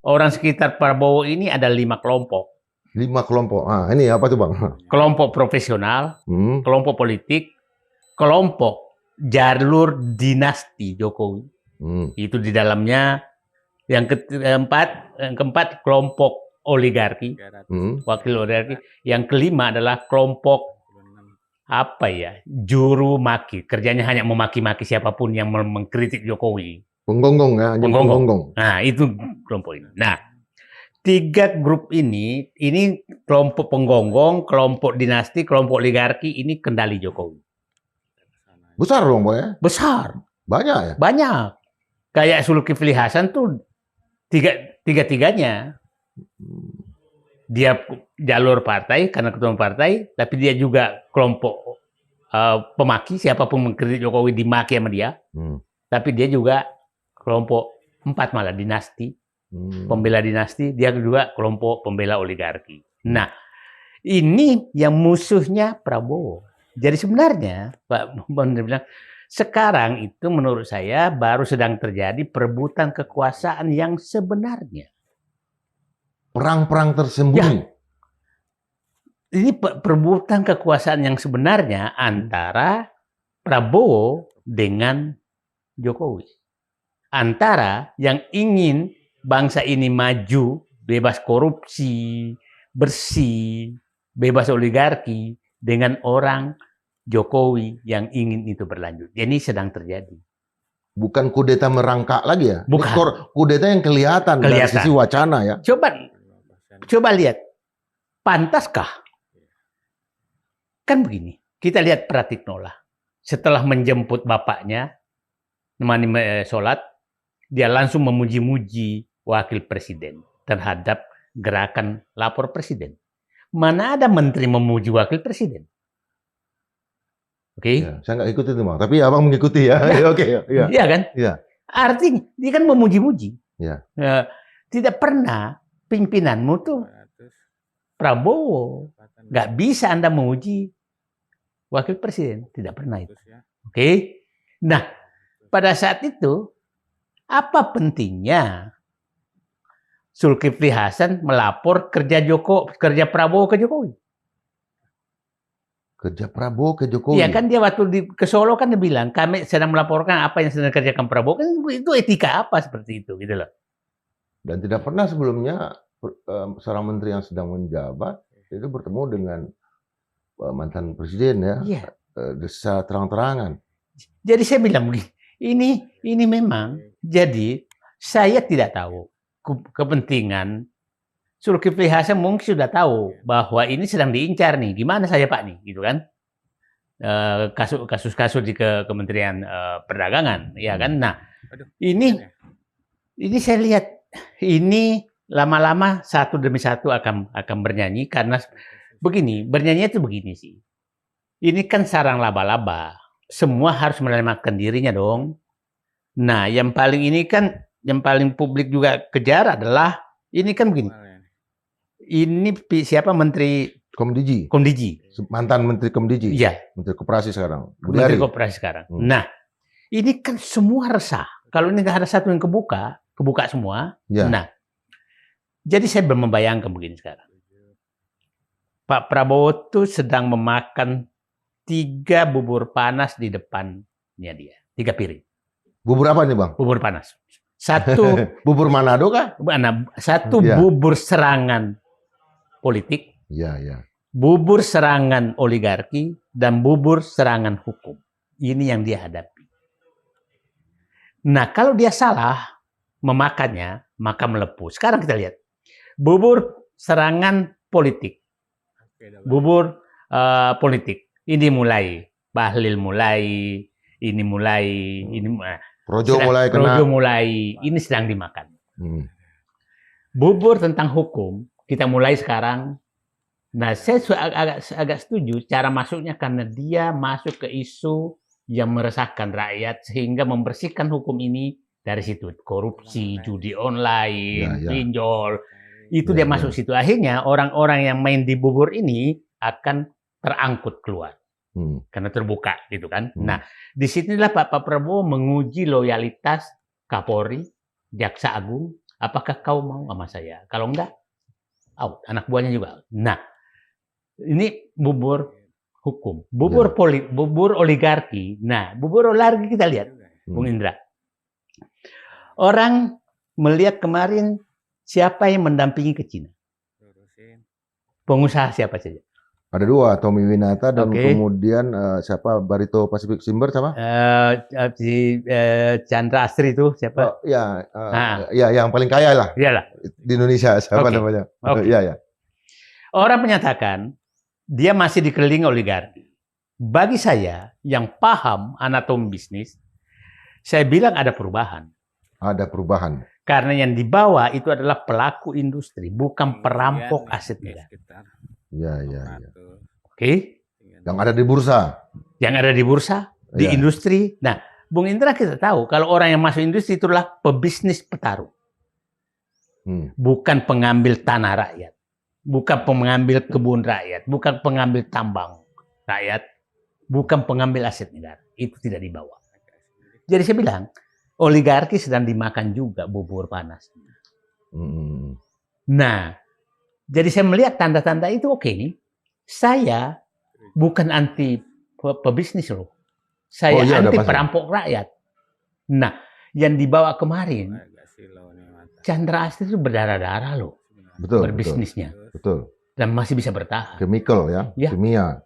orang sekitar Prabowo ini ada 5 kelompok. 5 kelompok. Ah, ini apa tuh Bang? Kelompok profesional, Hmm. kelompok politik, kelompok jalur dinasti Jokowi. Itu di dalamnya yang keempat kelompok oligarki, wakil oligarki. Yang kelima adalah kelompok apa ya, juru maki. Kerjanya hanya memaki-maki siapapun yang mengkritik Jokowi. Penggonggong ya, penggonggong. Nah, itu kelompok ini. Nah, 3 grup ini kelompok penggonggong, kelompok dinasti, kelompok oligarki, ini kendali Jokowi. Besar dong, Pak ya? Besar. Banyak ya? Banyak. Kayak Zulkifli Hasan tuh tiga-tiganya. Dia jalur partai karena ketua partai, tapi dia juga kelompok pemaki, siapapun mengkritik Jokowi dimaki sama dia. Tapi dia juga kelompok 4 malah dinasti. Pembela dinasti, dia juga kelompok pembela oligarki. Nah, ini yang musuhnya Prabowo. Jadi sebenarnya, Pak Bondan bilang, sekarang itu menurut saya baru sedang terjadi perebutan kekuasaan yang sebenarnya. Perang-perang tersembunyi. Ya, ini perebutan kekuasaan yang sebenarnya antara Prabowo dengan Jokowi. Antara yang ingin bangsa ini maju, bebas korupsi, bersih, bebas oligarki, dengan orang Jokowi yang ingin itu berlanjut. Ini sedang terjadi. Bukan kudeta merangkak lagi ya? Bukan. Kudeta yang kelihatan dari sisi wacana ya. Coba lihat, pantaskah? Kan begini, kita lihat Pratiknola. Setelah menjemput bapaknya, nemani sholat, dia langsung memuji-muji wakil presiden terhadap gerakan lapor presiden. Mana ada menteri memuji wakil presiden? Oke? Ya, saya nggak ikuti itu, Bang. Tapi abang mengikuti ya. Ya. Oke, ya. Iya kan? Iya. Artinya dia kan memuji-muji. Ya. Tidak pernah pimpinanmu tuh Prabowo. Nggak bisa Anda memuji wakil presiden. Tidak pernah itu. Oke? Nah, pada saat itu apa pentingnya Zulkifli Hasan melapor kerja Prabowo ke Jokowi? Kerja Prabowo ke Jokowi? Iya kan, dia waktu ke Solo kan dia bilang, kami sedang melaporkan apa yang sedang dikerjakan Prabowo. Kan itu etika apa seperti itu, gitu loh. Dan tidak pernah sebelumnya seorang menteri yang sedang menjabat itu bertemu dengan mantan presiden ya. Iya. Secara terang-terangan. Jadi saya bilang begini, ini memang, jadi saya tidak tahu kepentingan Zulkifli Hasan. Mungkin sudah tahu bahwa ini sedang diincar nih, gimana saya Pak nih, gitu kan? Kasus-kasus di Kementerian Perdagangan, ya kan? Nah, ini saya lihat ini lama-lama satu demi satu akan bernyanyi, karena begini, bernyanyi itu begini sih. Ini kan sarang laba-laba, semua harus menyelamatkan dirinya dong. Nah, yang paling publik juga kejar adalah ini kan begini. Ini siapa Menteri Komdiji. Mantan Menteri Komdiji. Iya. Menteri Koperasi sekarang. Menteri Koperasi sekarang. Nah, ini kan semua resah. Kalau ini nggak ada satu yang kebuka semua. Ya. Nah, jadi saya membayangkan begini sekarang. Pak Prabowo tuh sedang memakan 3 bubur panas di depannya dia. 3 piring. Bubur apa nih, Bang? Bubur panas. Satu bubur Manado kah? Satu bubur serangan politik. Iya. Bubur serangan oligarki dan bubur serangan hukum. Ini yang dia hadapi. Nah, kalau dia salah memakannya, maka melepuh. Sekarang kita lihat. Bubur serangan politik. Bubur politik. Ini mulai, Bahlil mulai, ini mulai, Projo mulai kena. Projo mulai, ini sedang dimakan. Bubur tentang hukum, kita mulai sekarang. Nah, saya agak setuju cara masuknya, karena dia masuk ke isu yang meresahkan rakyat, sehingga membersihkan hukum ini dari situ. Korupsi, judi online, pinjol, itu dia masuk situ. Akhirnya orang-orang yang main di bubur ini akan terangkut keluar. Karena terbuka gitu kan. Nah, disinilah Pak Prabowo menguji loyalitas Kapolri, Jaksa Agung, Apakah kau mau sama saya? Kalau enggak, out. Anak buahnya juga. Nah, ini bubur hukum, bubur oligarki. Nah, bubur oligarki kita lihat, Bung Indra. Orang melihat kemarin siapa yang mendampingi ke Cina. Pengusaha siapa saja? Ada 2, Tommy Winata dan kemudian siapa Barito Pacific Timber sama? Chandra Astri itu siapa? Ya yang paling kaya lah. Iyalah. Di Indonesia siapa namanya? Iya. Orang menyatakan dia masih dikelilingi oligarki. Bagi saya yang paham anatomi bisnis, saya bilang ada perubahan. Ada perubahan. Karena yang dibawa itu adalah pelaku industri, bukan perampok aset negara. Iya. Oke. Yang ada di bursa. Yang ada di bursa, di industri. Nah, Bung Indra kita tahu kalau orang yang masuk industri itulah pebisnis petarung. Bukan pengambil tanah rakyat. Bukan pengambil kebun rakyat. Bukan pengambil tambang rakyat. Bukan pengambil aset negara. Itu tidak dibawa. Jadi saya bilang, oligarki sedang dimakan juga bubur panas. Nah, jadi saya melihat tanda-tanda itu oke nih. Saya bukan anti pebisnis loh. Saya anti perampok rakyat. Nah, yang dibawa kemarin, Chandra Astri itu berdarah-darah loh. Berbisnisnya. Betul. Dan masih bisa bertahan. Chemical ya.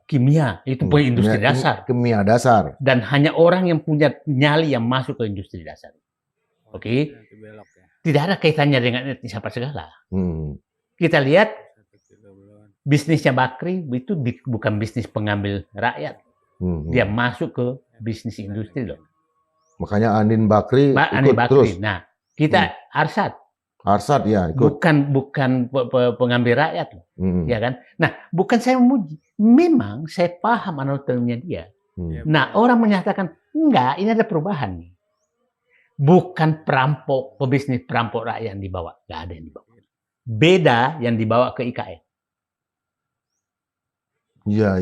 Kimia. Itu punya industri dasar. Kimia dasar. Dan hanya orang yang punya nyali yang masuk ke industri dasar. Oke. Tidak ada kaitannya dengan etnis apa segala. Kita lihat bisnisnya Bakri itu bukan bisnis pengambil rakyat. Dia masuk ke bisnis industri loh. Makanya Andin Bakri ikut terus. Nah, kita Arsad ya ikut. Bukan pengambil rakyat loh. Ya kan? Nah, bukan saya memuji. Memang saya paham anatominya dia. Nah, orang menyatakan enggak, ini ada perubahan nih. Bukan perampok, pebisnis perampok rakyat yang dibawa. Nggak ada yang dibawa. Beda yang dibawa ke IKN. Iya.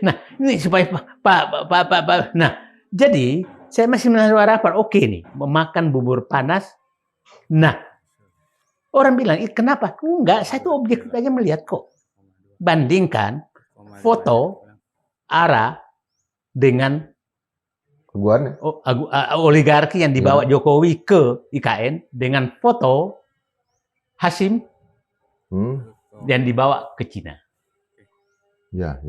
Nah, ini supaya Pak. Nah, jadi saya masih menaruh harapan. Oke nih, memakan bubur panas. Nah, orang bilang, kenapa? Enggak, saya tuh objektif aja melihat kok. Bandingkan foto Ara dengan oligarki yang dibawa Jokowi ke IKN dengan foto Hasim yang dibawa ke Cina. Ya.